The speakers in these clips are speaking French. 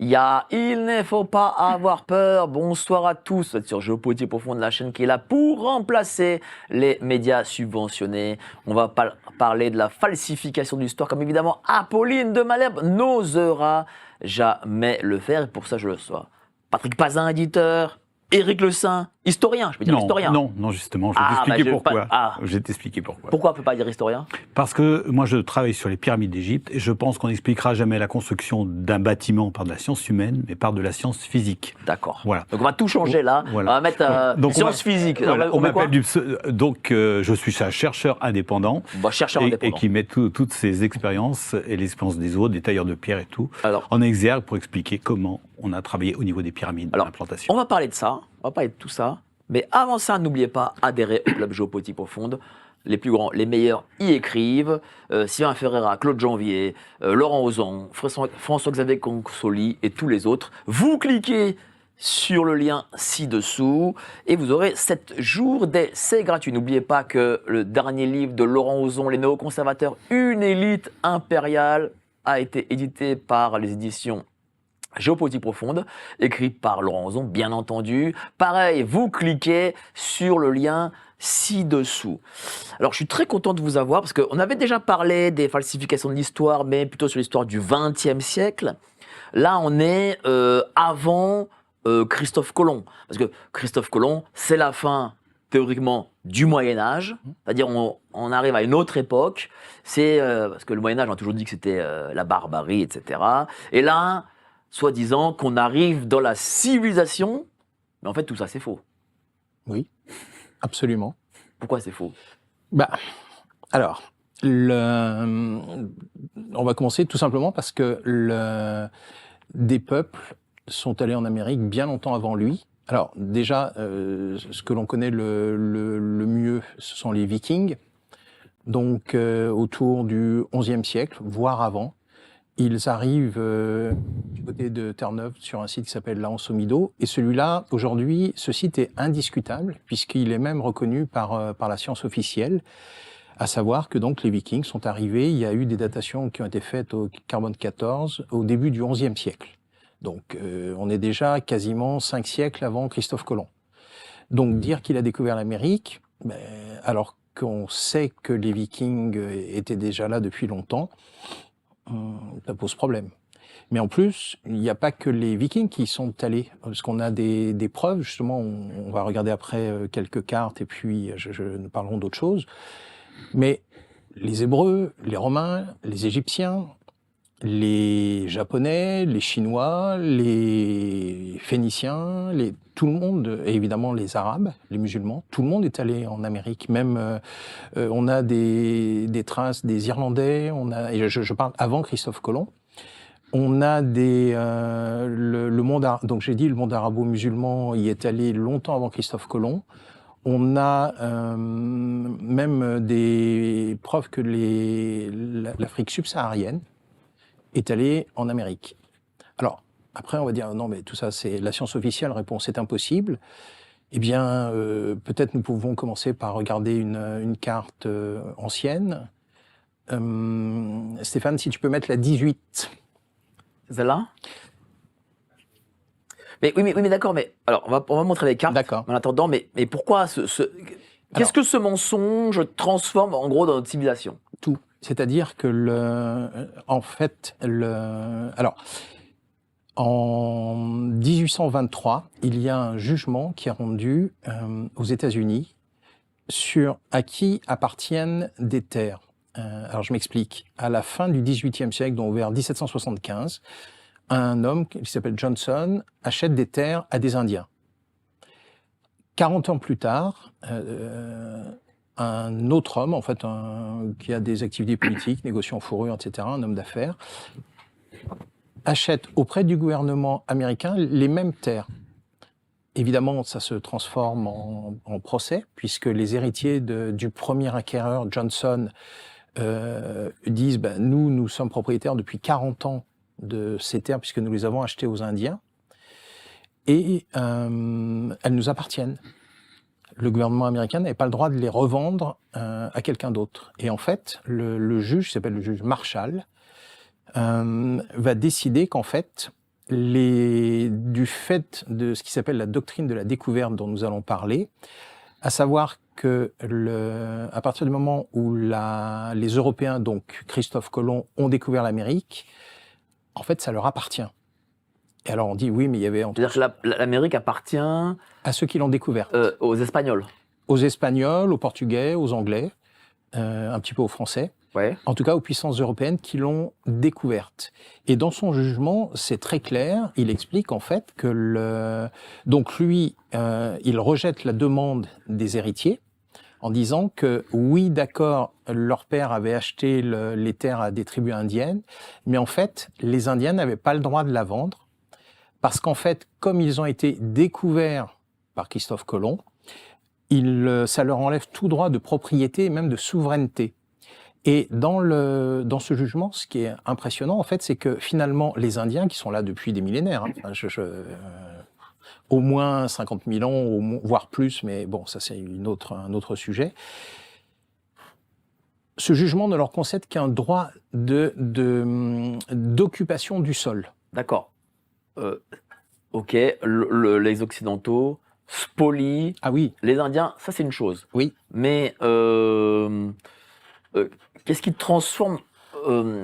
Il ne faut pas avoir peur. Bonsoir à tous. Vous êtes sur Géopolitique Profonde, la chaîne qui est là pour remplacer les médias subventionnés. On va parler de la falsification de l'histoire, comme évidemment Apolline de Malherbe n'osera jamais le faire. Et pour ça, je le sois. Patrick Pazin, éditeur. Éric Le Saint, historien, je peux dire historien. Non, justement, je vais t'expliquer pourquoi. Je vais t'expliquer pourquoi. Pourquoi on ne peut pas dire historien? Parce que moi, je travaille sur les pyramides d'Égypte et je pense qu'on n'expliquera jamais la construction d'un bâtiment par de la science humaine, mais par de la science physique. D'accord. Voilà. Donc on va tout changer là. Voilà. On va mettre science physique. Voilà, on m'appelle je suis un chercheur indépendant. Chercheur indépendant. Et qui met toutes ces expériences et l'expérience des autres, des tailleurs de pierre et tout, en exergue pour expliquer comment on a travaillé au niveau des pyramides, de l'implantation. On va parler de ça, on va parler de tout ça. Mais avant ça, n'oubliez pas, adhérer au Club Géopolitique Profonde. Les plus grands, les meilleurs y écrivent. Sylvain Ferreira, Claude Janvier, Laurent Ozon, François-Xavier Consoli et tous les autres. Vous cliquez sur le lien ci-dessous et vous aurez 7 jours d'essai gratuit. N'oubliez pas que le dernier livre de Laurent Ozon, Les néoconservateurs, une élite impériale, a été édité par les éditions Géopolitique Profonde, écrit par Laurent Ozon, bien entendu. Pareil, vous cliquez sur le lien ci-dessous. Alors, je suis très content de vous avoir, parce qu'on avait déjà parlé des falsifications de l'histoire, mais plutôt sur l'histoire du XXe siècle. Là, on est avant Christophe Colomb. Parce que Christophe Colomb, c'est la fin, théoriquement, du Moyen-Âge. C'est-à-dire, on arrive à une autre époque. C'est parce que le Moyen-Âge, on a toujours dit que c'était la barbarie, etc. Et là, soi-disant qu'on arrive dans la civilisation, mais en fait tout ça c'est faux. Oui, absolument. Pourquoi c'est faux? Alors, on va commencer tout simplement parce que des peuples sont allés en Amérique bien longtemps avant lui. Alors déjà, ce que l'on connaît le mieux, ce sont les Vikings, donc autour du XIe siècle, voire avant. Ils arrivent du côté de Terre-Neuve sur un site qui s'appelle La Anse-au-Mido. Et celui-là, aujourd'hui, ce site est indiscutable puisqu'il est même reconnu par la science officielle. À savoir que donc les Vikings sont arrivés, il y a eu des datations qui ont été faites au carbone 14 au début du XIe siècle. Donc on est déjà quasiment 5 siècles avant Christophe Colomb. Donc dire qu'il a découvert l'Amérique, alors qu'on sait que les Vikings étaient déjà là depuis longtemps, ça pose problème. Mais en plus, il n'y a pas que les Vikings qui sont allés, parce qu'on a des preuves, justement, on va regarder après quelques cartes et puis nous parlerons d'autres choses. Mais les Hébreux, les Romains, les Égyptiens, les Japonais, les Chinois, les Phéniciens, tout le monde, et évidemment les Arabes, les musulmans, tout le monde est allé en Amérique. Même on a des traces des Irlandais, et je parle avant Christophe Colomb. On a le monde, donc j'ai dit le monde arabo-musulman y est allé longtemps avant Christophe Colomb. On a même des preuves que l'Afrique subsaharienne est allée en Amérique. Alors, après, on va dire, non, mais tout ça, c'est la science officielle, réponse, c'est impossible. Eh bien, peut-être nous pouvons commencer par regarder une carte ancienne. Stéphane, si tu peux mettre la 18. Celle-là? Mais d'accord, mais alors, on va montrer les cartes. D'accord. En attendant, mais pourquoi qu'est-ce que ce mensonge transforme, en gros, dans notre civilisation? Tout. C'est-à-dire que en 1823, il y a un jugement qui est rendu aux États-Unis sur à qui appartiennent des terres. Alors je m'explique. À la fin du XVIIIe siècle, donc vers 1775, un homme qui s'appelle Johnson achète des terres à des Indiens. 40 ans plus tard, un autre homme, en fait, qui a des activités politiques, négociant en fourrure, etc., un homme d'affaires, achète auprès du gouvernement américain les mêmes terres. Évidemment, ça se transforme en procès, puisque les héritiers du premier acquéreur, Johnson, disent nous sommes propriétaires depuis 40 ans de ces terres, puisque nous les avons achetées aux Indiens, et elles nous appartiennent. Le gouvernement américain n'avait pas le droit de les revendre à quelqu'un d'autre. Et en fait, le juge, qui s'appelle le juge Marshall, va décider qu'en fait, du fait de ce qui s'appelle la doctrine de la découverte dont nous allons parler, à savoir que à partir du moment où les Européens, donc Christophe Colomb, ont découvert l'Amérique, en fait, ça leur appartient. Et alors on dit oui, mais il y avait... C'est-à-dire que l'Amérique appartient... À ceux qui l'ont découverte. Aux Espagnols. Aux Espagnols, aux Portugais, aux Anglais, un petit peu aux Français. Ouais. En tout cas aux puissances européennes qui l'ont découverte. Et dans son jugement, c'est très clair, il explique en fait que donc lui, il rejette la demande des héritiers en disant que oui, d'accord, leur père avait acheté les terres à des tribus indiennes, mais en fait, les Indiens n'avaient pas le droit de la vendre parce qu'en fait, comme ils ont été découverts par Christophe Colomb, ça leur enlève tout droit de propriété et même de souveraineté. Et dans ce jugement, ce qui est impressionnant, en fait, c'est que finalement, les Indiens, qui sont là depuis des millénaires, au moins 50 000 ans, voire plus, mais bon, ça c'est un autre sujet, ce jugement ne leur concède qu'un droit d'occupation du sol. D'accord. Ok, les Occidentaux spolient les Indiens, ça c'est une chose. Oui. Mais... qu'est-ce qui transforme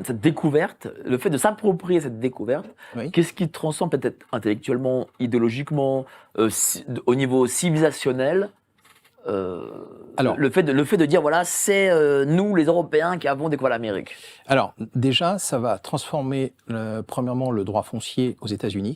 cette découverte, le fait de s'approprier cette découverte, qu'est-ce qui transforme peut-être intellectuellement, idéologiquement, au niveau civilisationnel, le fait de dire voilà, c'est nous les Européens qui avons découvert l'Amérique. Alors déjà, ça va transformer premièrement le droit foncier aux États-Unis.